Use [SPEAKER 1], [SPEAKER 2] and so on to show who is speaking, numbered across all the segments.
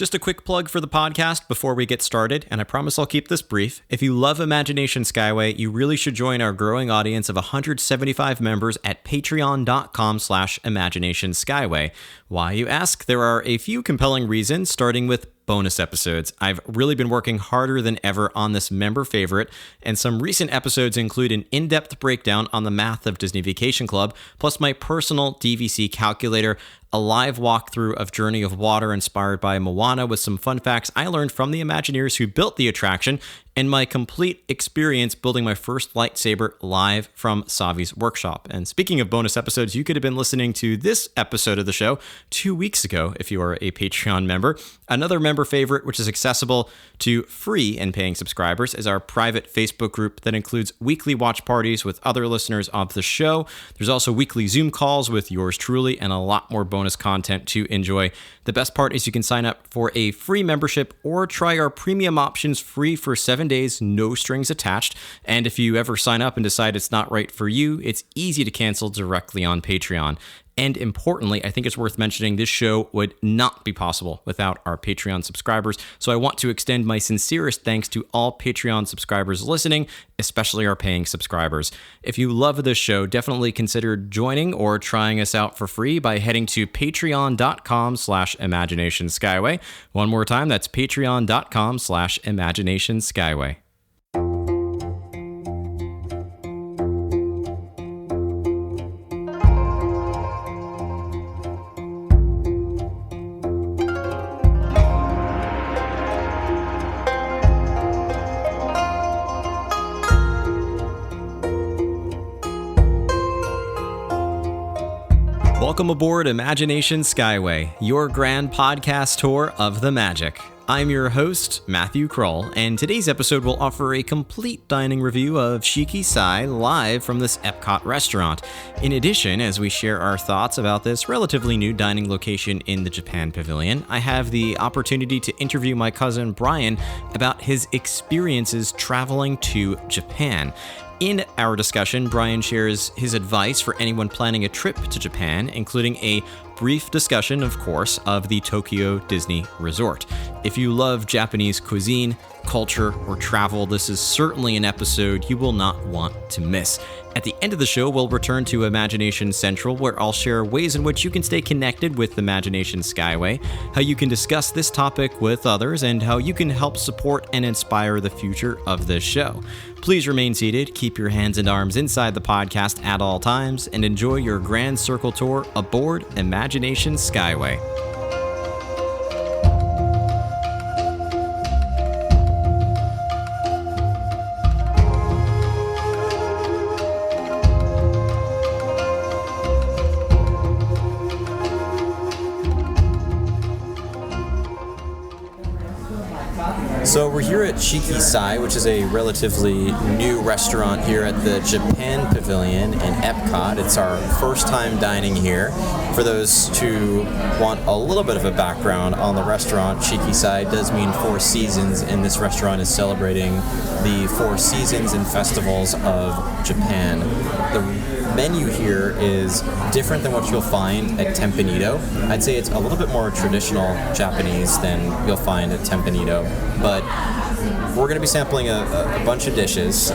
[SPEAKER 1] Just a quick plug for the podcast before we get started, and I promise I'll keep this brief. If you love Imagination Skyway, you really should join our growing audience of 175 members at patreon.com/Imagination Skyway. Why, you ask? There are a few compelling reasons, starting with bonus episodes. I've really been working harder than ever on this member favorite, and some recent episodes include an in-depth breakdown on the math of Disney Vacation Club, plus my personal DVC calculator, a live walkthrough of Journey of Water inspired by Moana with some fun facts I learned from the Imagineers who built the attraction, and my complete experience building my first lightsaber live from Savi's workshop. And speaking of bonus episodes, you could have been listening to this episode of the show 2 weeks ago if you are a Patreon member. Another member favorite, which is accessible to free and paying subscribers, is our private Facebook group that includes weekly watch parties with other listeners of the show. There's also weekly Zoom calls with yours truly and a lot more bonus content to enjoy. The best part is you can sign up for a free membership or try our premium options free for 7 days, no strings attached. And if you ever sign up and decide it's not right for you, it's easy to cancel directly on Patreon. And importantly, I think it's worth mentioning this show would not be possible without our Patreon subscribers. So I want to extend my sincerest thanks to all Patreon subscribers listening, especially our paying subscribers. If you love this show, definitely consider joining or trying us out for free by heading to patreon.com/Imagination Skyway. One more time, that's patreon.com/Imagination Skyway. Welcome aboard Imagination Skyway, your grand podcast tour of the magic. I'm your host, Matthew Kroll, and today's episode will offer a complete dining review of Shiki-Sai live from this EPCOT restaurant. In addition, as we share our thoughts about this relatively new dining location in the Japan Pavilion, I have the opportunity to interview my cousin Brian about his experiences traveling to Japan. In our discussion, Brian shares his advice for anyone planning a trip to Japan, including a brief discussion, of course, of the Tokyo Disney Resort. If you love Japanese cuisine, culture, or travel, this is certainly an episode you will not want to miss. At the end of the show, we'll return to Imagination Central, where I'll share ways in which you can stay connected with Imagination Skyway, how you can discuss this topic with others, and how you can help support and inspire the future of this show. Please remain seated, keep your hands and arms inside the podcast at all times, and enjoy your grand circle tour aboard Imagination Skyway. So we're here at Shiki-Sai, which is a relatively new restaurant here at the Japan Pavilion in EPCOT. It's our first time dining here. For those who want a little bit of a background on the restaurant, Shiki-Sai does mean 4 seasons, and this restaurant is celebrating the 4 seasons and festivals of Japan. The menu here is different than what you'll find at Tempenido. I'd say it's a little bit more traditional Japanese than you'll find at Tempenido, but we're going to be sampling a bunch of dishes,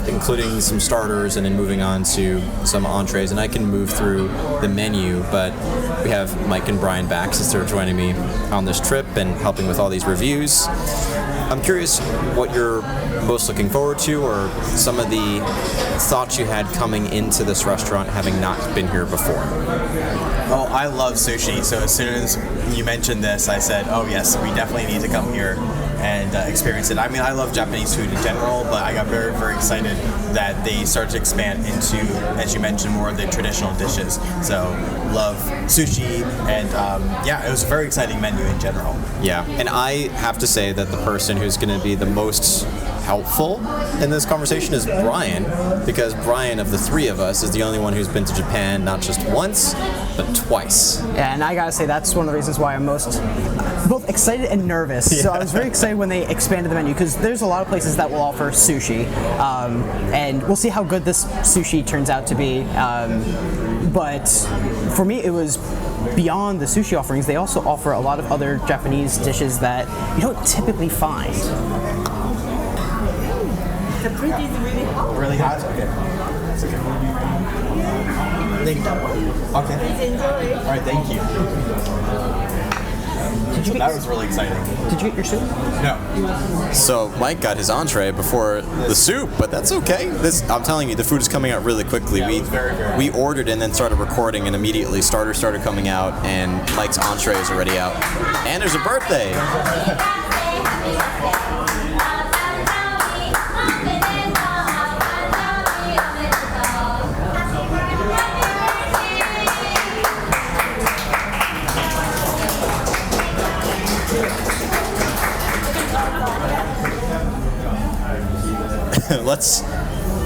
[SPEAKER 1] including some starters and then moving on to some entrees, and I can move through the menu, but we have Mike and Brian back since they're joining me on this trip and helping with all these reviews. I'm curious what you're most looking forward to, or some of the thoughts you had coming into this restaurant having not been here before.
[SPEAKER 2] Oh, I love sushi, so as soon as you mentioned this, I said, oh yes, we definitely need to come here and experience it. I mean, I love Japanese food in general, but I got very, very excited that they started to expand into, as you mentioned, more of the traditional dishes. So, love sushi, and yeah, it was a very exciting menu in general.
[SPEAKER 1] Yeah, and I have to say that the person who's going to be the most helpful in this conversation is Brian, because Brian, of the three of us, is the only one who's been to Japan not just once, but twice.
[SPEAKER 3] Yeah, and I gotta say that's one of the reasons why I'm most both excited and nervous. Yeah. So I was very excited when they expanded the menu, because there's a lot of places that will offer sushi, and we'll see how good this sushi turns out to be. But for me, it was beyond the sushi offerings, they also offer a lot of other Japanese dishes that you don't typically find.
[SPEAKER 4] The plate is really hot.
[SPEAKER 2] Really hot? Okay. It's okay. Thank you. Okay.
[SPEAKER 4] Please enjoy.
[SPEAKER 2] All right, thank you. That was really exciting.
[SPEAKER 3] Did you get your soup?
[SPEAKER 2] No. So Mike got his entree before the soup, but that's okay. I'm telling you, the food is coming out really quickly.
[SPEAKER 5] Yeah, it was very, very
[SPEAKER 2] we ordered and then started recording, and immediately starters started coming out, and Mike's entree is already out. And there's a birthday.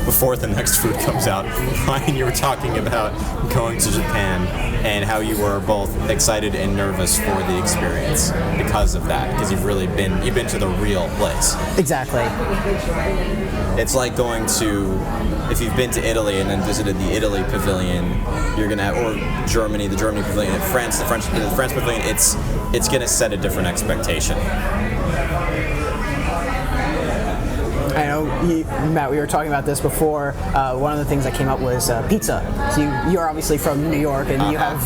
[SPEAKER 2] Before the next food comes out, Ryan, you were talking about going to Japan and how you were both excited and nervous for the experience because of that, because you've been to the real place.
[SPEAKER 3] Exactly.
[SPEAKER 2] It's like going to, if you've been to Italy and then visited the Italy pavilion, you're gonna have, or Germany, the Germany pavilion, France, the French pavilion. It's gonna set a different expectation.
[SPEAKER 3] I know, Matt, we were talking about this before. One of the things that came up was pizza. So you're obviously from New York, and you have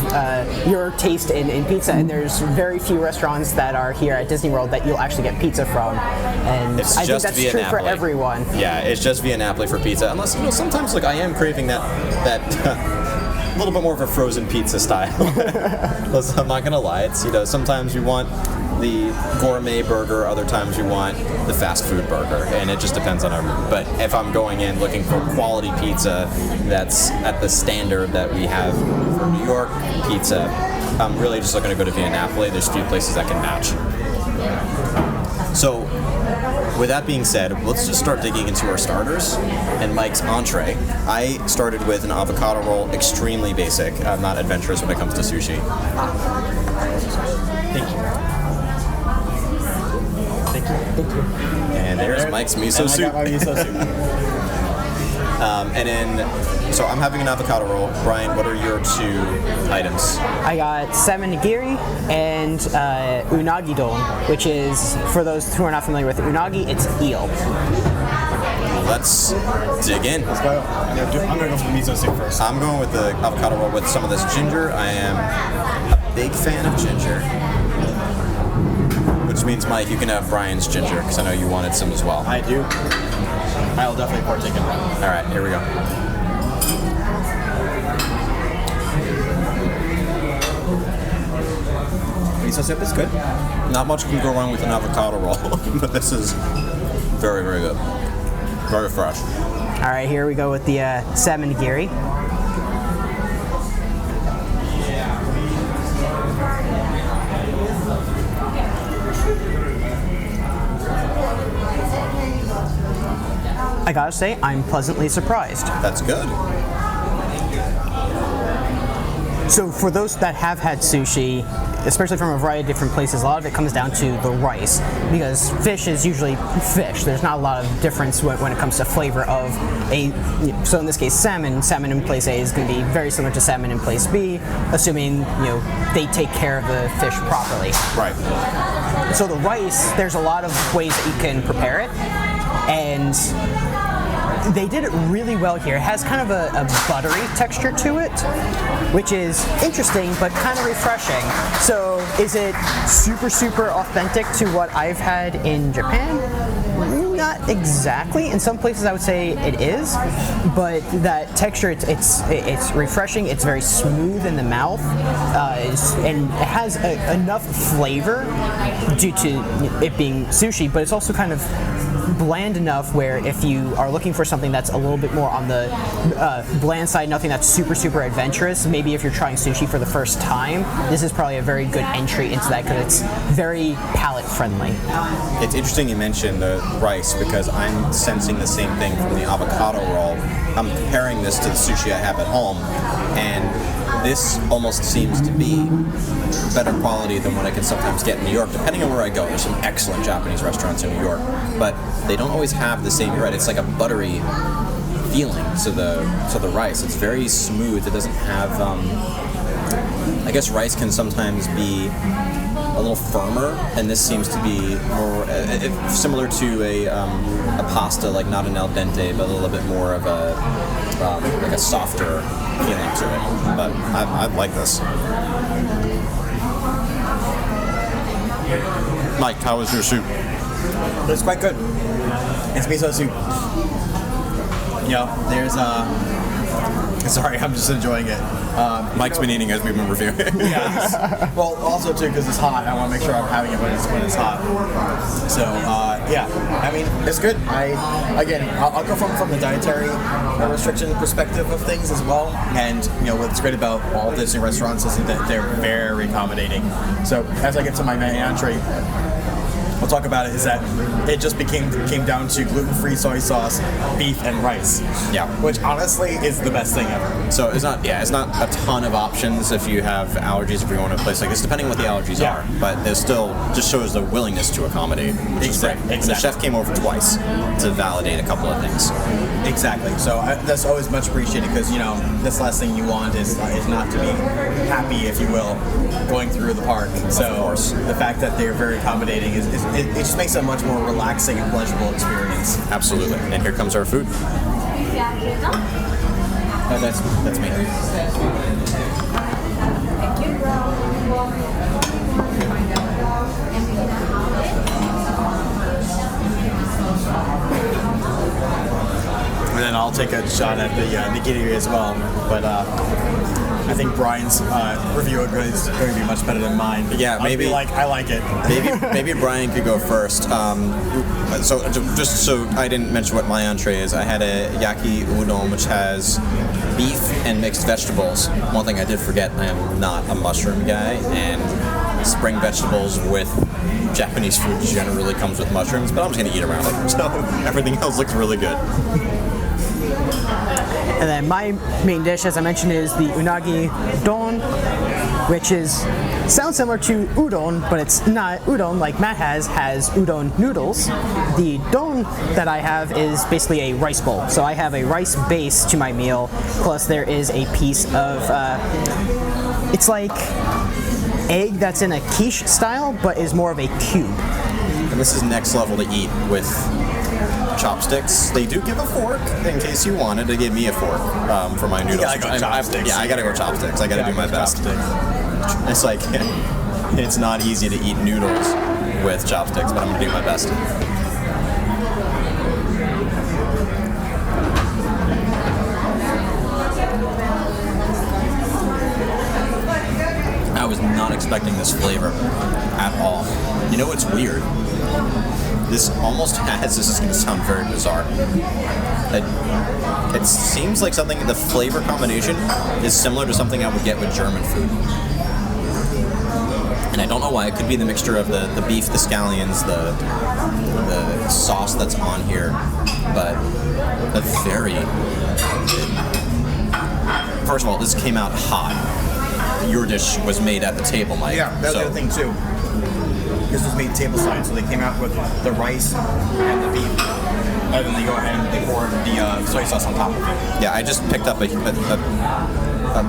[SPEAKER 3] your taste in pizza, and there's very few restaurants that are here at Disney World that you'll actually get pizza from. And
[SPEAKER 2] It's
[SPEAKER 3] I think
[SPEAKER 2] just
[SPEAKER 3] that's
[SPEAKER 2] via
[SPEAKER 3] true for
[SPEAKER 2] Napoli.
[SPEAKER 3] everyone.
[SPEAKER 2] Yeah, it's just via Napoli for pizza. Unless, sometimes I am craving that a little bit more of a frozen pizza style. I'm not gonna lie. It's sometimes you want the gourmet burger, other times you want the fast food burger, and it just depends on our mood. But if I'm going in looking for quality pizza that's at the standard that we have for New York pizza, I'm really just looking to go to Via Napoli. There's a few places that can match. So, with that being said, let's just start digging into our starters and Mike's entree. I started with an avocado roll, extremely basic. I'm not adventurous when it comes to sushi. Thank you. And there's Mike's miso soup.
[SPEAKER 5] I got my miso soup.
[SPEAKER 2] And then, so I'm having an avocado roll. Brian, what are your two items?
[SPEAKER 3] I got salmon nigiri and unagi don, which is, for those who are not familiar with unagi, it's eel.
[SPEAKER 2] Let's dig in.
[SPEAKER 5] Let's go. I'm gonna go for the miso soup first.
[SPEAKER 2] I'm going with the avocado roll with some of this ginger. I am a big fan of ginger. Which means, Mike, you can have Brian's ginger, because I know you wanted some as well.
[SPEAKER 5] I do. I'll definitely partake in that.
[SPEAKER 2] All right, here we go.
[SPEAKER 5] Miso soup is good.
[SPEAKER 2] Not much can go wrong with an avocado roll, but this is very, very good. Very fresh.
[SPEAKER 3] All right, here we go with the salmon nigiri. I gotta say, I'm pleasantly surprised.
[SPEAKER 2] That's good.
[SPEAKER 3] So for those that have had sushi, especially from a variety of different places, a lot of it comes down to the rice, because fish is usually fish. There's not a lot of difference when it comes to flavor of so in this case, salmon in place A is going to be very similar to salmon in place B, assuming they take care of the fish properly.
[SPEAKER 2] Right.
[SPEAKER 3] So the rice, there's a lot of ways that you can prepare it, and they did it really well here. It has kind of a buttery texture to it, which is interesting but kind of refreshing. So is it super, super authentic to what I've had in Japan? Not exactly. In some places I would say it is, but that texture, it's refreshing. It's very smooth in the mouth, and it has enough flavor due to it being sushi, but it's also kind of bland enough where if you are looking for something that's a little bit more on the bland side, nothing that's super, super adventurous, maybe if you're trying sushi for the first time, this is probably a very good entry into that because it's very palate friendly.
[SPEAKER 2] It's interesting you mentioned the rice, because I'm sensing the same thing from the avocado roll. I'm comparing this to the sushi I have at home, and this almost seems to be better quality than what I can sometimes get in New York, depending on where I go. There's some excellent Japanese restaurants in New York, but they don't always have the same, you're right, it's like a buttery feeling to the rice. It's very smooth. It doesn't have
[SPEAKER 6] I guess rice can sometimes be a little firmer, and this seems to be more similar to a pasta, like not an al dente, but a little bit more of a like a softer feeling to it. But I like this. Mike, how was your soup?
[SPEAKER 2] It's quite good. It's miso soup. There's sorry, I'm just enjoying it.
[SPEAKER 6] Mike's been eating as we've been reviewing.
[SPEAKER 2] Yeah. Well, also too because it's hot. I want to make sure I'm having it when it's hot. So yeah, I mean it's good. I'll go from the dietary restriction perspective of things as well. And what's great about all Disney restaurants is that they're very accommodating. So as I get to my main entree, we'll talk about it, is that it just came down to gluten-free soy sauce, beef, and rice.
[SPEAKER 6] Yeah.
[SPEAKER 2] Which honestly is the best thing ever.
[SPEAKER 6] So it's not a ton of options if you have allergies, if you're going to a place like this, depending on what the allergies are. But there's still just shows the willingness to accommodate, which is great. And the chef came over twice to validate a couple of things.
[SPEAKER 2] Exactly. So that's always much appreciated because, this last thing you want is not to be happy, if you will, going through the park. So
[SPEAKER 6] of course.
[SPEAKER 2] The fact that they're very accommodating it just makes it a much more relaxing and pleasurable experience.
[SPEAKER 6] Absolutely. And here comes our food. That's me.
[SPEAKER 2] And then I'll take a shot at the nigiri as well. But I think Brian's review is going to be much better than mine.
[SPEAKER 6] Yeah, maybe.
[SPEAKER 2] I like it.
[SPEAKER 6] Maybe Brian could go first. So just so I didn't mention what my entree is, I had a yaki udon which has beef and mixed vegetables. One thing I did forget, I am not a mushroom guy, and spring vegetables with Japanese food generally comes with mushrooms, but I'm just going to eat around it. So everything else looks really good.
[SPEAKER 3] And then my main dish, as I mentioned, is the unagi don, which sounds similar to udon, but it's not udon like Matt has udon noodles. The don that I have is basically a rice bowl. So I have a rice base to my meal, plus there is a piece of, it's like egg that's in a quiche style, but is more of a cube.
[SPEAKER 6] And this is next level to eat with chopsticks. They do give a fork in case you wanted. They gave me a fork for my noodles.
[SPEAKER 2] I got chopsticks.
[SPEAKER 6] I gotta go chopsticks. I gotta do my best. It's like it's not easy to eat noodles with chopsticks, but I'm gonna do my best. I was not expecting this flavor at all. You know what's weird? This almost has, this is going to sound very bizarre, it seems like something, the flavor combination is similar to something I would get with German food. And I don't know why, it could be the mixture of the beef, the scallions, the sauce that's on here, but a very, first of all, this came out hot. Your dish was made at the table, Mike.
[SPEAKER 2] Yeah, that's the other thing too. This was made tableside, so they came out with the rice and the beef, and then they go ahead and they pour the soy sauce on top of it.
[SPEAKER 6] Yeah, I just picked up a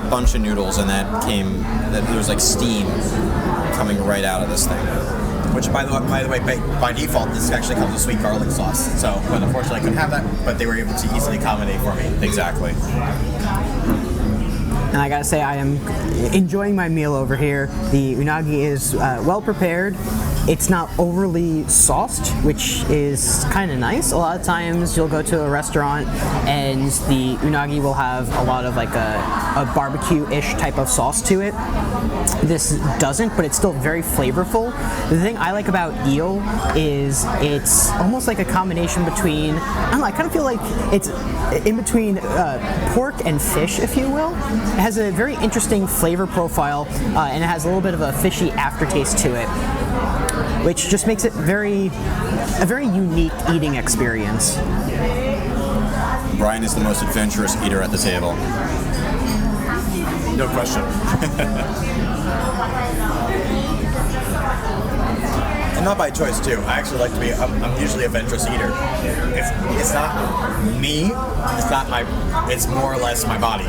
[SPEAKER 6] bunch of noodles, and there was like steam coming right out of this thing.
[SPEAKER 2] Which, by the way, by default, this actually comes with sweet garlic sauce. So, but unfortunately, I couldn't have that. But they were able to easily accommodate for me.
[SPEAKER 6] Exactly.
[SPEAKER 3] And I gotta say, I am enjoying my meal over here. The unagi is well prepared. It's not overly sauced, which is kind of nice. A lot of times you'll go to a restaurant and the unagi will have a lot of like a barbecue-ish type of sauce to it. This doesn't, but it's still very flavorful. The thing I like about eel is it's almost like a combination between, I don't know, I kind of feel like it's in between pork and fish, if you will. It has a very interesting flavor profile, and it has a little bit of a fishy aftertaste to it, which just makes it a very unique eating experience.
[SPEAKER 6] Brian is the most adventurous eater at the table.
[SPEAKER 2] No question. And not by choice too. I actually like to be. I'm usually a adventurous eater. It's not me. It's not my. It's more or less my body.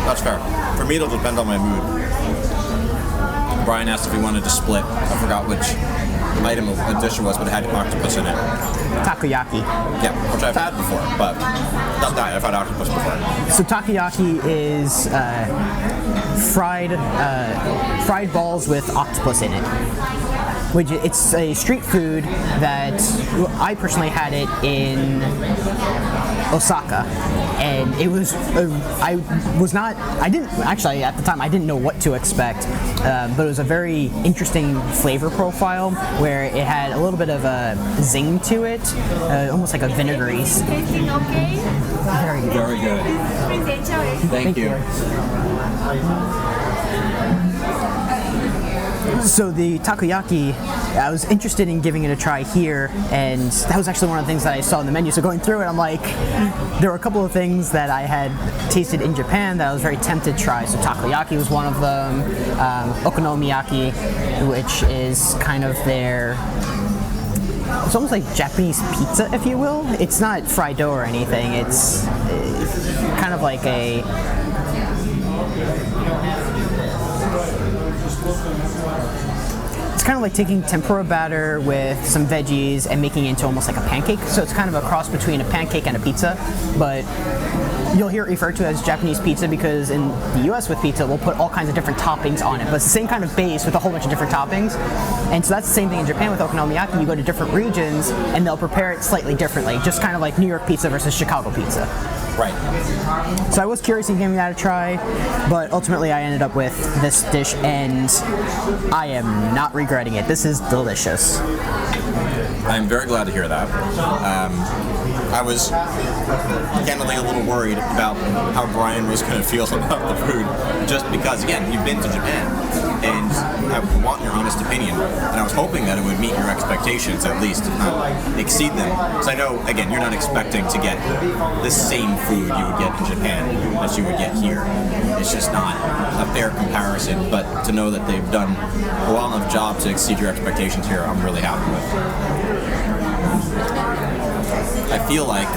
[SPEAKER 6] That's fair. For me, it'll depend on my mood. Brian asked if we wanted to split. I forgot which item of the dish it was, but it had octopus in it.
[SPEAKER 3] Takoyaki.
[SPEAKER 6] Yeah, which I've had before, but not that. I've had octopus before.
[SPEAKER 3] So takoyaki is fried balls with octopus in it. Which it's a street food that I personally had it in Osaka, and it was I didn't actually at the time I didn't know what to expect, but it was a very interesting flavor profile where it had a little bit of a zing to it, almost like a vinegary.
[SPEAKER 4] Tasting okay?
[SPEAKER 3] Very good.
[SPEAKER 6] Very good.
[SPEAKER 4] Please enjoy.
[SPEAKER 6] Thank you.
[SPEAKER 3] So the takoyaki, I was interested in giving it a try here, and that was actually one of the things that I saw on the menu. So going through it, I'm like, there were a couple of things that I had tasted in Japan that I was very tempted to try. So takoyaki was one of them, okonomiyaki, which is kind of their, it's almost like Japanese pizza, if you will. It's not fried dough or anything. It's kind of like a, it's kind of like taking tempura batter with some veggies and making it into almost like a pancake. So it's kind of a cross between a pancake and a pizza, but you'll hear it referred to as Japanese pizza because in the US with pizza, we'll put all kinds of different toppings on it, but it's the same kind of base with a whole bunch of different toppings. And so that's the same thing in Japan with okonomiyaki. You go to different regions and they'll prepare it slightly differently, just kind of like New York pizza versus Chicago pizza.
[SPEAKER 6] Right.
[SPEAKER 3] So I was curious in giving that a try, but ultimately I ended up with this dish, and I am not regretting it. This is delicious.
[SPEAKER 6] I'm very glad to hear that. I was candidly a little worried about how Brian was going to feel about the food, just because, again, you've been to Japan, and I want your honest opinion, and I was hoping that it would meet your expectations, at least, if not exceed them. Because I know, again, you're not expecting to get the same food you would get in Japan as you would get here. It's just not a fair comparison, but to know that they've done a well enough job to exceed your expectations here, I'm really happy with. I feel like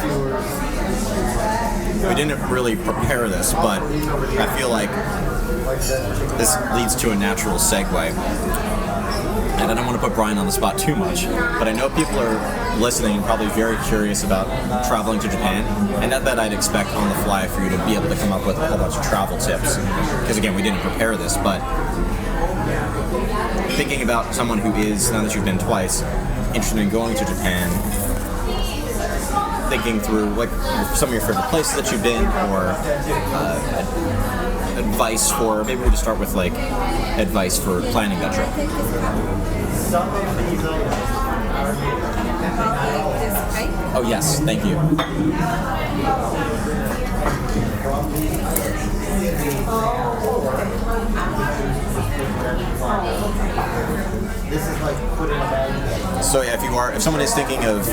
[SPEAKER 6] we didn't really prepare this, but I feel like this leads to a natural segue. And I don't want to put Brian on the spot too much, but I know people are listening and probably very curious about traveling to Japan, and not that I'd expect on the fly for you to be able to come up with a whole bunch of travel tips, because again, we didn't prepare this, but thinking about someone who is, now that you've been twice, interested in going to Japan, thinking through like some of your favorite places that you've been, or advice for, maybe we'll just start with like advice for planning that trip. Oh yes, thank you. So yeah, if someone is thinking of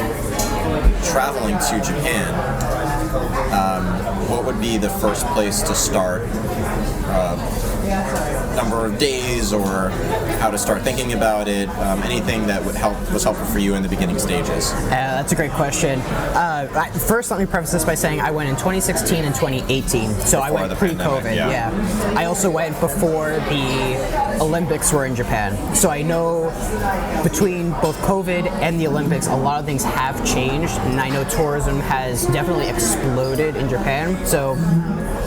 [SPEAKER 6] traveling to Japan, what would be the first place to start? Number of days, or how to start thinking about it? Anything that was helpful for you in the beginning stages?
[SPEAKER 3] That's a great question. First, let me preface this by saying I went in 2016 and 2018, so I went pre-COVID. Yeah. I also went before the Olympics were in Japan, so I know between both COVID and the Olympics, a lot of things have changed, and I know tourism has definitely exploded in Japan. So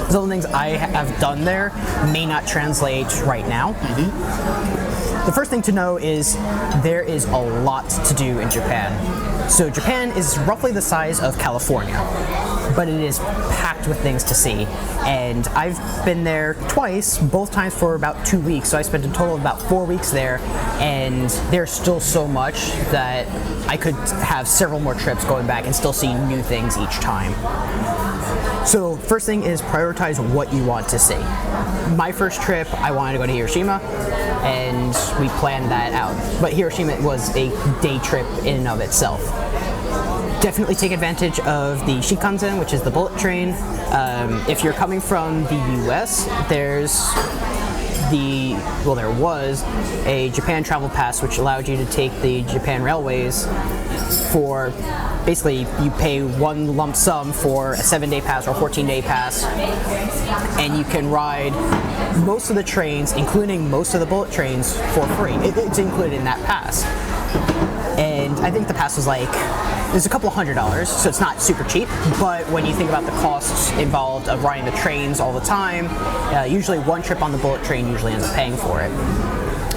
[SPEAKER 3] some of the things I have done there may not translate right now. Mm-hmm. The first thing to know is there is a lot to do in Japan. So Japan is roughly the size of California, but it is packed with things to see. And I've been there twice, both times for about 2 weeks. So I spent a total of about 4 weeks there, and there's still so much that I could have several more trips going back and still see new things each time. So first thing is prioritize what you want to see. My first trip, I wanted to go to Hiroshima, and we planned that out. But Hiroshima was a day trip in and of itself. Definitely take advantage of the Shinkansen, which is the bullet train. If you're coming from the US, there's there was a Japan travel pass which allowed you to take the Japan Railways for basically you pay one lump sum for a 7-day pass or a 14-day pass, and you can ride most of the trains, including most of the bullet trains, for free. It's included in that pass. And I think the pass was like, there's a couple $100, so it's not super cheap, but when you think about the costs involved of riding the trains all the time, usually one trip on the bullet train usually ends up paying for it.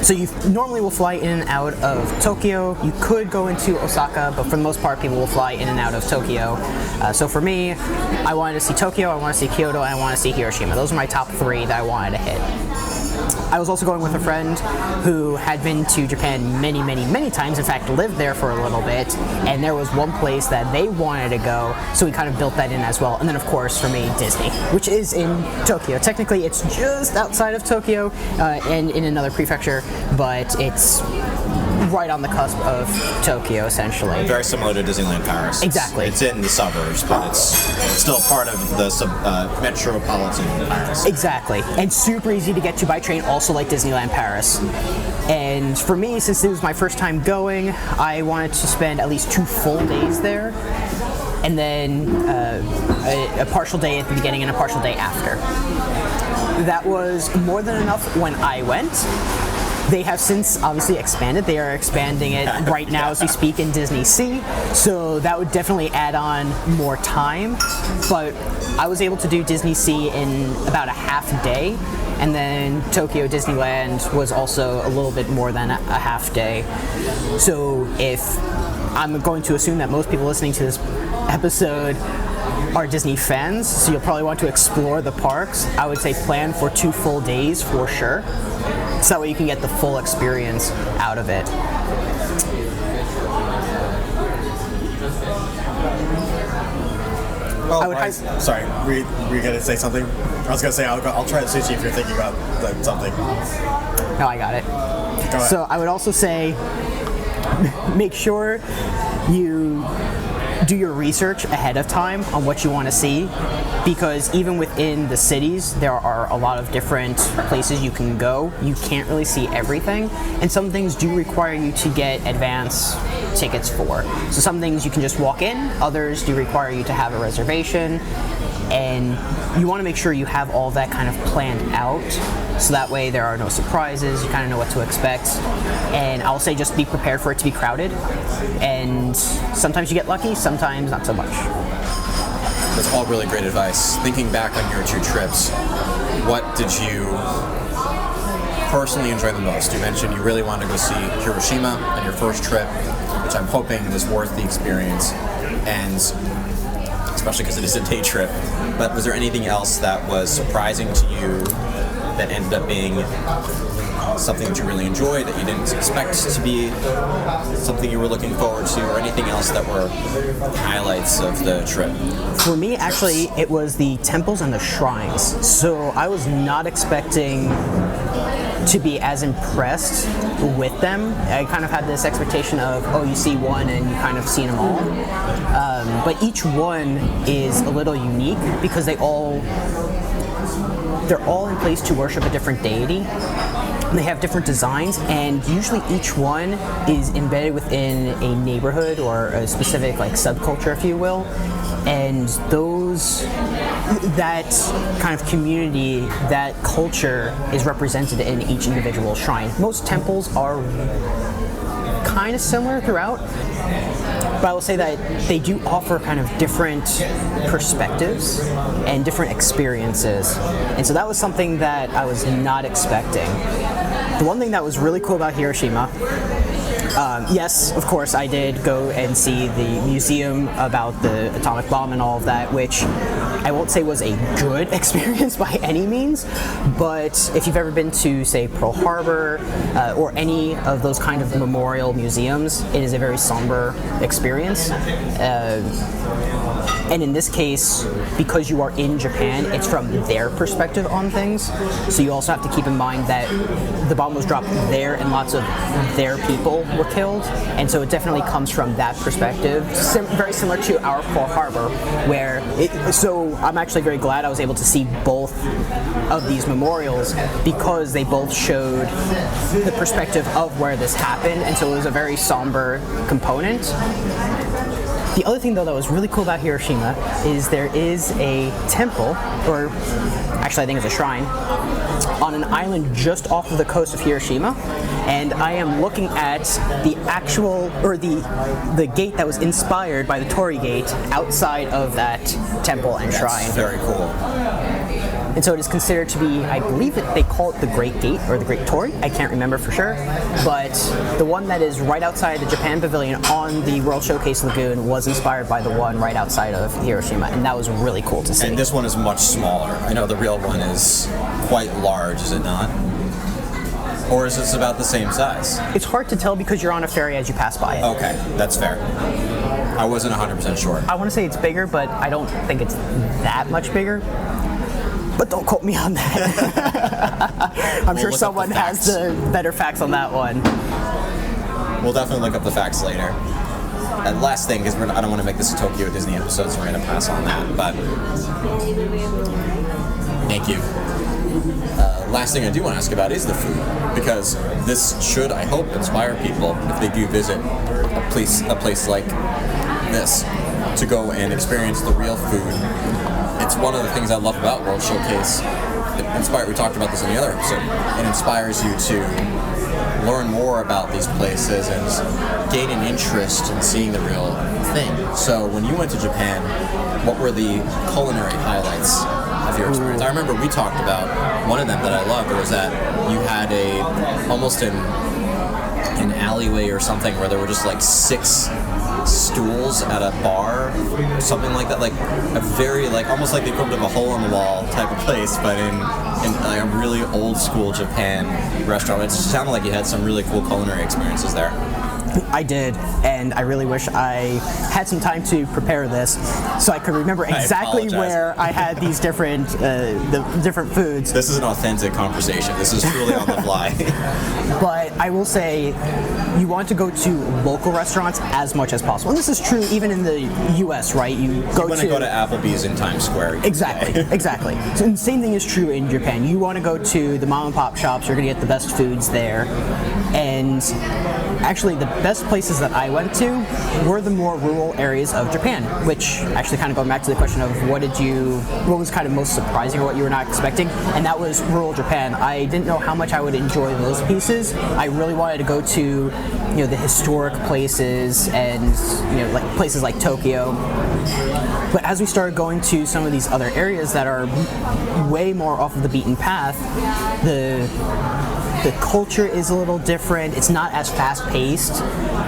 [SPEAKER 3] So you normally will fly in and out of Tokyo. You could go into Osaka, but for the most part, people will fly in and out of Tokyo. So for me, I wanted to see Tokyo, I want to see Kyoto, and I want to see Hiroshima. Those are my top 3 that I wanted to hit. I was also going with a friend who had been to Japan many, many, many times, in fact lived there for a little bit, and there was one place that they wanted to go, so we kind of built that in as well. And then of course for me, Disney, which is in Tokyo. Technically it's just outside of Tokyo and in another prefecture, but it's right on the cusp of Tokyo, essentially.
[SPEAKER 6] Very similar to Disneyland Paris.
[SPEAKER 3] Exactly.
[SPEAKER 6] It's in the suburbs, but it's still part of the metropolitan Paris.
[SPEAKER 3] Exactly. And super easy to get to by train, also like Disneyland Paris. And for me, since it was my first time going, I wanted to spend at least 2 full days there, and then a partial day at the beginning and a partial day after. That was more than enough when I went. They have since obviously expanded. They are expanding it right now as we speak in Disney Sea, so that would definitely add on more time. But I was able to do Disney Sea in about a half day, and then Tokyo Disneyland was also a little bit more than a half day. So if I'm going to assume that most people listening to this episode are Disney fans, so you'll probably want to explore the parks, I would say plan for 2 full days for sure. So that way you can get the full experience out of it.
[SPEAKER 5] Well, sorry, were you going to say something? I was going to say I'll try the sushi if you're thinking about something.
[SPEAKER 3] No, I got it.
[SPEAKER 5] Go ahead.
[SPEAKER 3] So I would also say make sure you do your research ahead of time on what you want to see, because even within the cities there are a lot of different places you can go. You can't really see everything, and some things do require you to get advance tickets for. So some things you can just walk in, others do require you to have a reservation, and you want to make sure you have all that kind of planned out, so that way there are no surprises, you kind of know what to expect. And I'll say just be prepared for it to be crowded, and sometimes you get lucky, sometimes not so much.
[SPEAKER 6] That's all really great advice. Thinking back on your 2 trips, what did you personally enjoy the most? You mentioned you really wanted to go see Hiroshima on your first trip, which I'm hoping was worth the experience, and especially because it is a day trip. But was there anything else that was surprising to you that ended up being something that you really enjoyed, that you didn't expect to be something you were looking forward to, or anything else that were highlights of the trip?
[SPEAKER 3] For me, actually, it was the temples and the shrines. So I was not expecting to be as impressed with them. I kind of had this expectation of, oh, you see one and you kind of seen them all. But each one is a little unique because they're all in place to worship a different deity. They have different designs, and usually each one is embedded within a neighborhood or a specific subculture, if you will. And that kind of community, that culture is represented in each individual shrine. Most temples are kind of similar throughout, but I will say that they do offer kind of different perspectives and different experiences. And so that was something that I was not expecting. The one thing that was really cool about Hiroshima, yes, of course, I did go and see the museum about the atomic bomb and all of that, which I won't say was a good experience by any means, but if you've ever been to, say, Pearl Harbor or any of those kind of memorial museums, it is a very somber experience. And in this case, because you are in Japan, it's from their perspective on things. So you also have to keep in mind that the bomb was dropped there and lots of their people were killed, and so it definitely comes from that perspective. Very similar to our Pearl Harbor, where so I'm actually very glad I was able to see both of these memorials because they both showed the perspective of where this happened, and so it was a very somber component. The other thing, though, that was really cool about Hiroshima is there is a temple, or actually I think it's a shrine, on an island just off of the coast of Hiroshima, and I am looking at the actual, or the gate that was inspired by the Torii Gate outside of that temple and shrine.
[SPEAKER 6] That's very cool.
[SPEAKER 3] And so it is considered to be, I believe they call it the Great Gate or the Great Torii. I can't remember for sure. But the one that is right outside the Japan Pavilion on the World Showcase Lagoon was inspired by the one right outside of Hiroshima. And that was really cool to see.
[SPEAKER 6] And this one is much smaller. I know the real one is quite large, is it not? Or is it about the same size?
[SPEAKER 3] It's hard to tell because you're on a ferry as you pass by it.
[SPEAKER 6] Okay, that's fair. I wasn't 100% sure.
[SPEAKER 3] I want to say it's bigger, but I don't think it's that much bigger. But don't quote me on that. I'm sure someone has the better facts on that one.
[SPEAKER 6] We'll definitely look up the facts later. And last thing, because I don't want to make this a Tokyo Disney episode, so we're going to pass on that. But thank you. Last thing I do want to ask about is the food, because this should, I hope, inspire people if they do visit a place like this to go and experience the real food. It's one of the things I love about World Showcase. We talked about this in the other episode. It inspires you to learn more about these places and gain an interest in seeing the real thing. So when you went to Japan, what were the culinary highlights of your experience? I remember we talked about one of them that I loved was that you had almost an alleyway or something where there were just like 6 stools at a bar, something like that, like a very almost like the equivalent of a hole-in-the-wall type of place, but in like a really old school Japan restaurant. It just sounded like you had some really cool culinary experiences there.
[SPEAKER 3] I did, and I really wish I had some time to prepare this so I could remember exactly where I had these different the different foods.
[SPEAKER 6] This is an authentic conversation. This is truly on the fly.
[SPEAKER 3] But I will say, you want to go to local restaurants as much as possible. And this is true even in the U.S., right? You want to
[SPEAKER 6] go to Applebee's in Times Square.
[SPEAKER 3] Exactly. So the same thing is true in Japan. You want to go to the mom and pop shops. You're going to get the best foods there. And actually, the best places that I went to were the more rural areas of Japan, which actually kind of going back to the question of what was kind of most surprising or what you were not expecting, and that was rural Japan. I didn't know how much I would enjoy those pieces. I really wanted to go to, the historic places and, like places like Tokyo. But as we started going to some of these other areas that are way more off of the beaten path, the culture is a little different. It's not as fast-paced,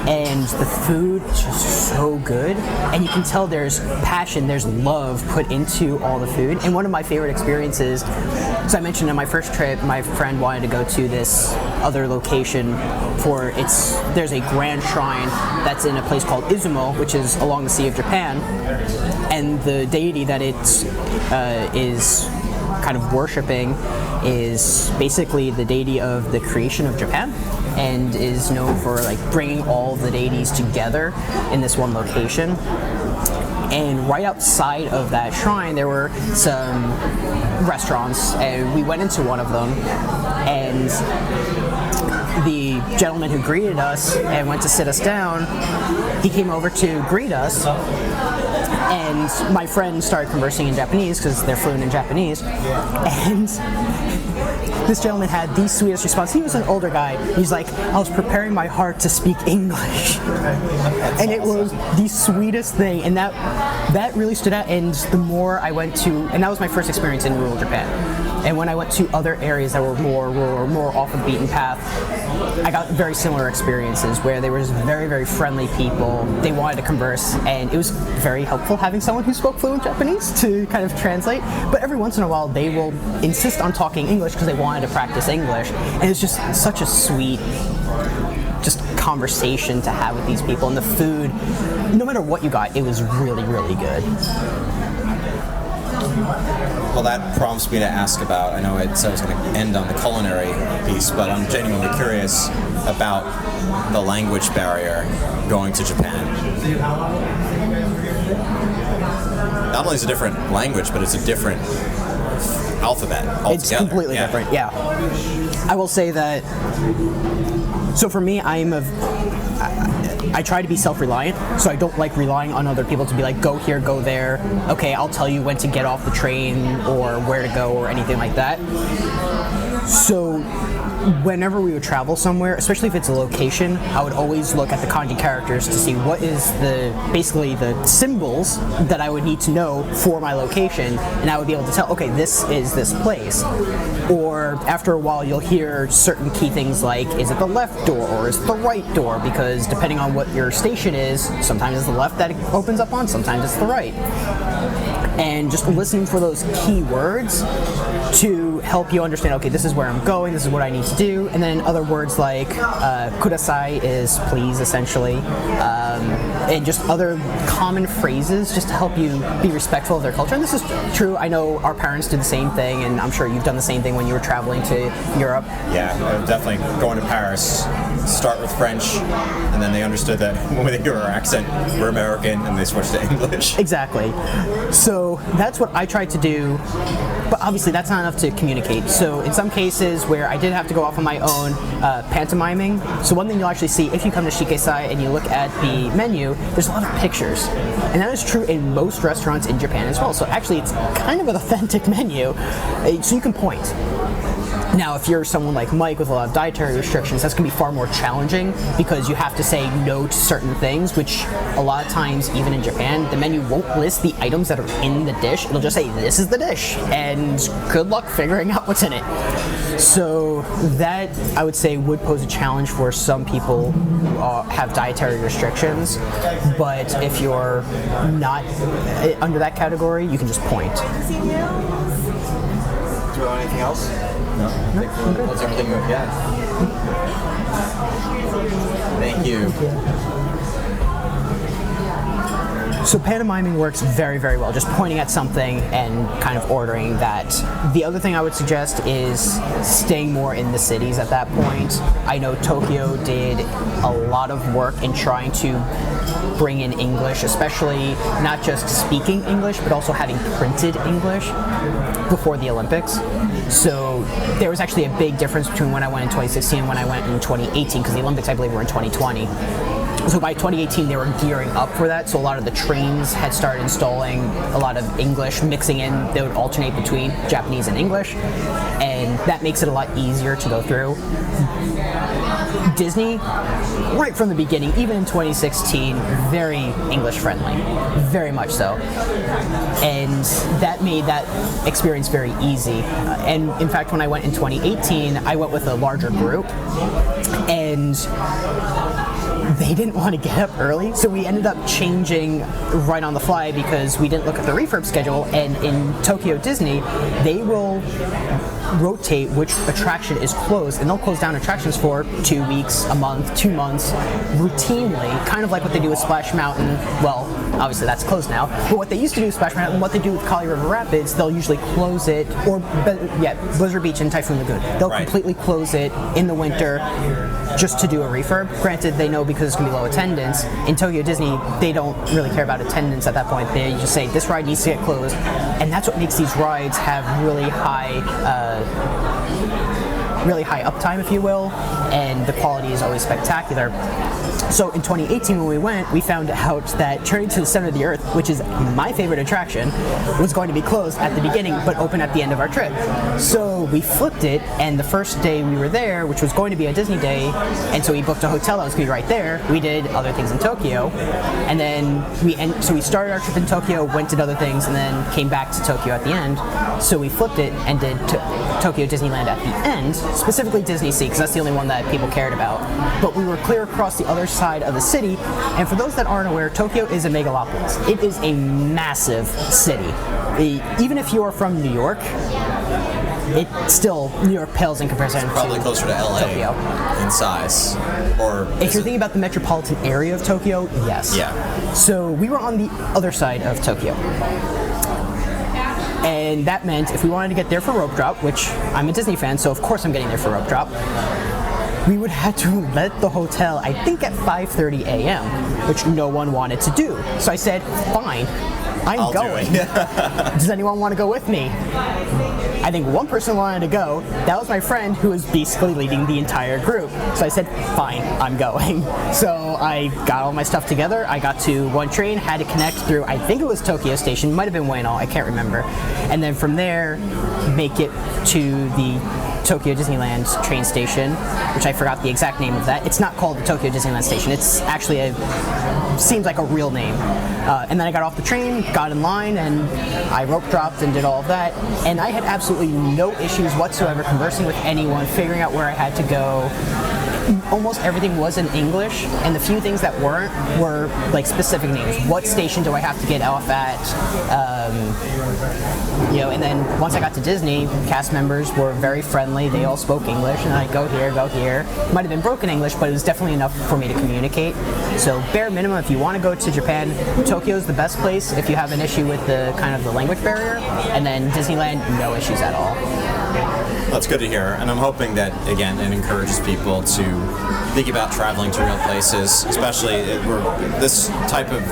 [SPEAKER 3] and the food is just so good. And you can tell there's passion, there's love put into all the food. And one of my favorite experiences, as I mentioned on my first trip, my friend wanted to go to this other location there's a grand shrine that's in a place called Izumo, which is along the Sea of Japan. And the deity that it is kind of worshipping is basically the deity of the creation of Japan, and is known for bringing all of the deities together in this one location. And right outside of that shrine there were some restaurants, and we went into one of them, and the gentleman who greeted us and went to sit us down, he came over to greet us, and my friend started conversing in Japanese because they're fluent in Japanese, and this gentleman had the sweetest response. He was an older guy. He's like, I was preparing my heart to speak English. And it was the sweetest thing, and that really stood out. And the more I went to, and that was my first experience in rural Japan, and when I went to other areas that were more rural or more off the beaten path, I got very similar experiences where there was very, very friendly people. They wanted to converse, and it was very helpful having someone who spoke fluent Japanese to kind of translate. But every once in a while, they will insist on talking English because they wanted to practice English, and it's just such a sweet conversation to have with these people. And the food, no matter what you got, it was really, really good.
[SPEAKER 6] Well, that prompts me to ask about, I know it said I was going to end on the culinary piece, but I'm genuinely curious about the language barrier going to Japan. Not only is it a different language, but it's a different alphabet altogether.
[SPEAKER 3] It's completely different, yeah. I will say that, so for me, I try to be self-reliant, so I don't like relying on other people to be like, go here, go there, okay, I'll tell you when to get off the train or where to go or anything like that. So whenever we would travel somewhere, especially if it's a location, I would always look at the kanji characters to see what is basically the symbols that I would need to know for my location, and I would be able to tell, okay, this is this place. Or after a while, you'll hear certain key things like, is it the left door or is it the right door? Because depending on what your station is, sometimes it's the left that it opens up on, sometimes it's the right. And just listening for those key words to help you understand, okay, this is where I'm going, this is what I need to do, and then other words like kudasai is please, essentially, and just other common phrases just to help you be respectful of their culture. And this is true, I know our parents did the same thing, and I'm sure you've done the same thing when you were traveling to Europe.
[SPEAKER 6] Yeah, definitely going to Paris, start with French, and then they understood that when they hear our accent, we're American, and they switched to English.
[SPEAKER 3] Exactly. So that's what I tried to do, but obviously that's not enough to communicate. So in some cases where I did have to go off on my own, pantomiming. So one thing you'll actually see if you come to Shiki-Sai and you look at the menu, there's a lot of pictures. And that is true in most restaurants in Japan as well. So actually it's kind of an authentic menu, so you can point. Now, if you're someone like Mike with a lot of dietary restrictions, that's going to be far more challenging because you have to say no to certain things, which a lot of times, even in Japan, the menu won't list the items that are in the dish. It'll just say, this is the dish, and good luck figuring out what's in it. So that, I would say, would pose a challenge for some people who have dietary restrictions, but if you're not under that category, you can just point.
[SPEAKER 2] Do you want anything else?
[SPEAKER 6] No, that's everything we've got. Thank you.
[SPEAKER 3] So pantomiming works very, very well, just pointing at something and kind of ordering that. The other thing I would suggest is staying more in the cities at that point. I know Tokyo did a lot of work in trying to bring in English, especially not just speaking English, but also having printed English before the Olympics. So there was actually a big difference between when I went in 2016 and when I went in 2018, because the Olympics, I believe, were in 2020. So by 2018, they were gearing up for that. So a lot of the trains had started installing a lot of English, mixing in. They would alternate between Japanese and English, and that makes it a lot easier to go through. Disney, right from the beginning, even in 2016, very English friendly, very much so. And that made that experience very easy. And in fact, when I went in 2018, I went with a larger group, and they didn't want to get up early, so we ended up changing right on the fly because we didn't look at the refurb schedule. And in Tokyo Disney, they will rotate which attraction is closed, and they'll close down attractions for 2 weeks, a month, 2 months, routinely, kind of like what they do with Splash Mountain. Well, obviously that's closed now, but what they used to do with Splash Mountain, what they do with Kali River Rapids, they'll usually close it, or Blizzard Beach and Typhoon Lagoon, they'll completely close it in the winter just to do a refurb. Granted, they know because it's going to be low attendance. In Tokyo Disney, they don't really care about attendance at that point. They just say, this ride needs to get closed, and that's what makes these rides have really high uptime, if you will, and the quality is always spectacular. So in 2018, when we went, we found out that Journey to the Center of the Earth, which is my favorite attraction, was going to be closed at the beginning but open at the end of our trip. So we flipped it, and the first day we were there, which was going to be a Disney day, and so we booked a hotel that was going to be right there. We did other things in Tokyo, and then we started our trip in Tokyo, went did other things, and then came back to Tokyo at the end. So we flipped it and did Tokyo Disneyland at the end, specifically Disney Sea, because that's the only one that people cared about. But we were clear across the other side of the city, and for those that aren't aware, Tokyo is a megalopolis. It is a massive city. Even if you are from New York, New York pales in comparison.
[SPEAKER 6] It's probably closer to LA
[SPEAKER 3] Tokyo
[SPEAKER 6] in size. Or
[SPEAKER 3] if you're thinking about the metropolitan area of Tokyo, yes.
[SPEAKER 6] Yeah.
[SPEAKER 3] So we were on the other side of Tokyo. And that meant if we wanted to get there for rope drop, which I'm a Disney fan, so of course I'm getting there for rope drop, we would have to let the hotel, I think at 5:30 a.m., which no one wanted to do. So I said, fine, I'm going. Does anyone want to go with me? I think one person wanted to go. That was my friend who was basically leading the entire group. So I said, fine, I'm going. So I got all my stuff together. I got to one train, had to connect through, I think it was Tokyo Station, might have been Ueno, I can't remember. And then from there, make it to the Tokyo Disneyland train station, which I forgot the exact name of that. It's not called the Tokyo Disneyland Station. It's actually seems like a real name. And then I got off the train, got in line, and I rope dropped and did all of that. And I had absolutely no issues whatsoever conversing with anyone, figuring out where I had to go. Almost everything was in English, and the few things that weren't were like specific names. What station do I have to get off at? And then once I got to Disney, cast members were very friendly. They all spoke English, and I'd go here, go here. Might have been broken English, but it was definitely enough for me to communicate. So bare minimum, if you want to go to Japan, Tokyo's the best place if you have an issue with the kind of the language barrier, and then Disneyland, no issues at all.
[SPEAKER 6] That's good to hear, and I'm hoping that, again, it encourages people to think about traveling to real places, especially this type of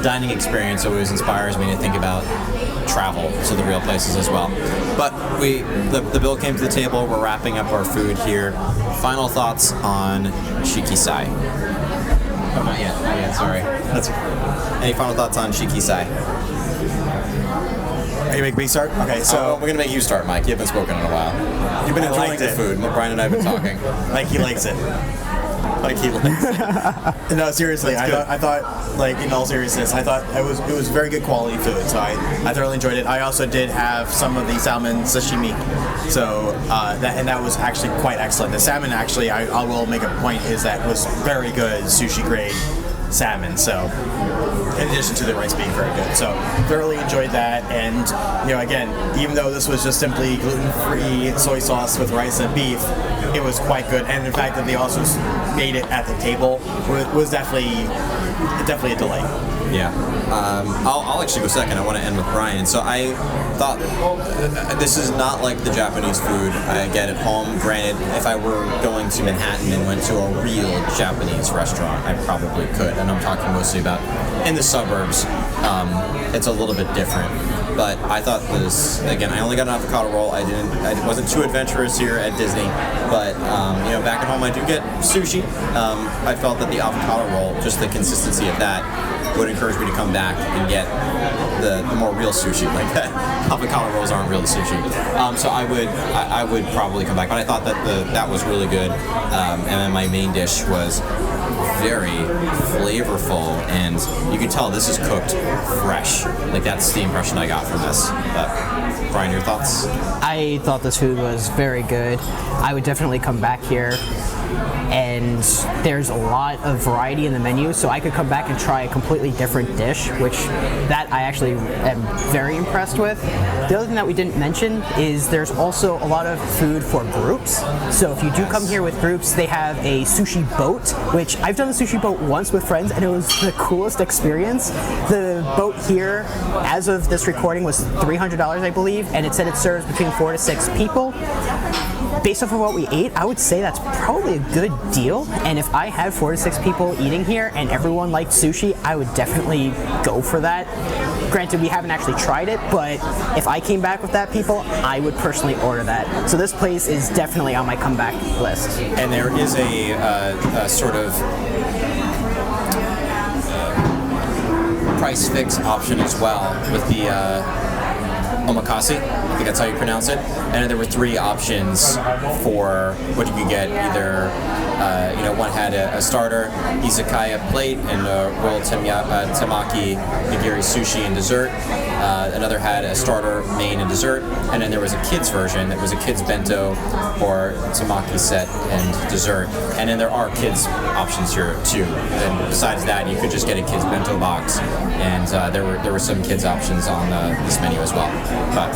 [SPEAKER 6] dining experience always inspires me to think about travel to the real places as well. But the bill came to the table, we're wrapping up our food here. Final thoughts on Shiki-Sai? Oh, not yet, sorry. Any final thoughts on Shiki-Sai?
[SPEAKER 5] Are you making me start? Okay, so
[SPEAKER 6] we're gonna make you start, Mike. You haven't spoken in a while. You've been enjoying the food. Brian and I have been talking.
[SPEAKER 5] Mikey likes it. No, seriously, I thought, like, in all seriousness, I thought it was very good quality food, so I thoroughly enjoyed it. I also did have some of the salmon sashimi, so that was actually quite excellent. The salmon, actually, I will make a point, is that was very good sushi grade salmon, so in addition to the rice being very good. So thoroughly enjoyed that, and again, even though this was just simply gluten-free soy sauce with rice and beef, it was quite good. And in fact that they also made it at the table was definitely a delight.
[SPEAKER 6] Yeah. I'll actually go second. I want to end with Brian. So I thought this is not like the Japanese food I get at home. Granted, if I were going to Manhattan and went to a real Japanese restaurant, I probably could. And I'm talking mostly about in the suburbs. It's a little bit different. But I thought this, again, I only got an avocado roll. I wasn't too adventurous here at Disney. But, back at home I do get sushi. I felt that the avocado roll, just the consistency of that, would encourage me to come back and get the more real sushi. Like that, avocado rolls aren't real sushi. So I would probably come back. But I thought that that was really good. And then my main dish was very flavorful, and you can tell this is cooked fresh. Like, that's the impression I got from this. But Brian, your thoughts?
[SPEAKER 3] I thought this food was very good. I would definitely come back here. And there's a lot of variety in the menu, so I could come back and try a completely different dish, which that I actually am very impressed with. The other thing that we didn't mention is there's also a lot of food for groups. So if you do come here with groups, they have a sushi boat, which I've done a sushi boat once with friends, and it was the coolest experience. The boat here, as of this recording, was $300, I believe, and it said it serves between 4 to 6 people. Based off of what we ate, I would say that's probably a good deal. And if I had 4 to 6 people eating here and everyone liked sushi, I would definitely go for that. Granted, we haven't actually tried it, but if I came back with that people, I would personally order that. So this place is definitely on my comeback list.
[SPEAKER 6] And there is a sort of price fix option as well with the omakase, I think that's how you pronounce it. And there were 3 options for what you could get. Either, one had a starter, Izakaya plate, and a rolled temaki, nigiri sushi, and dessert. Another had a starter, main, and dessert. And then there was a kids version that was a kids bento or temaki set and dessert. And then there are kids options here too. And besides that, you could just get a kids bento box. And there were some kids options on this menu as well. But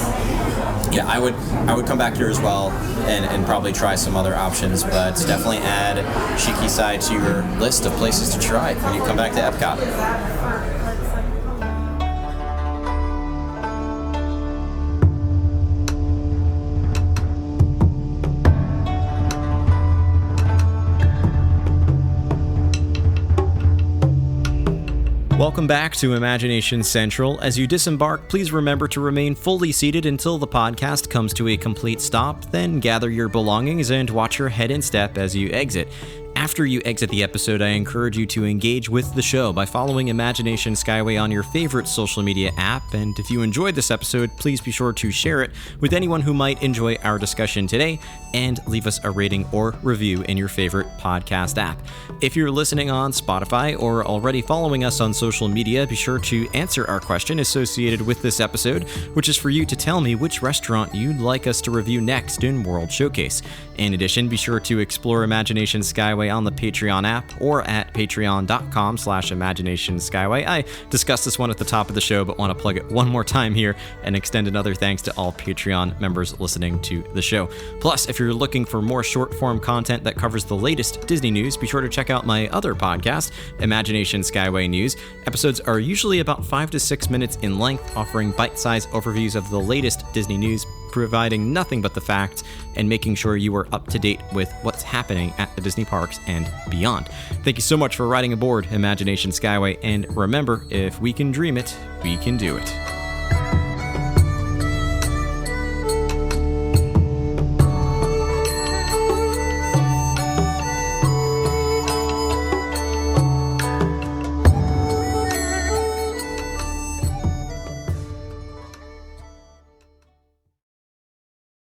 [SPEAKER 6] yeah, I would come back here as well and probably try some other options, but definitely add Shiki-Sai to your list of places to try when you come back to EPCOT.
[SPEAKER 1] Welcome back to Imagination Central. As you disembark, please remember to remain fully seated until the podcast comes to a complete stop, then gather your belongings and watch your head and step as you exit. After you exit the episode, I encourage you to engage with the show by following Imagination Skyway on your favorite social media app, and if you enjoyed this episode, please be sure to share it with anyone who might enjoy our discussion today, and leave us a rating or review in your favorite podcast app. If you're listening on Spotify or already following us on social media, be sure to answer our question associated with this episode, which is for you to tell me which restaurant you'd like us to review next in World Showcase. In addition, be sure to explore Imagination Skyway on the Patreon app or at patreon.com/Imagination Skyway. I discussed this one at the top of the show, but want to plug it one more time here and extend another thanks to all Patreon members listening to the show. Plus, if you're looking for more short-form content that covers the latest Disney news, be sure to check out my other podcast, Imagination Skyway News. Episodes are usually about 5 to 6 minutes in length, offering bite-sized overviews of the latest Disney news, providing nothing but the facts and making sure you are up to date with what's happening at the Disney parks and beyond. Thank you so much for riding aboard Imagination Skyway, and remember, if we can dream it, we can do it.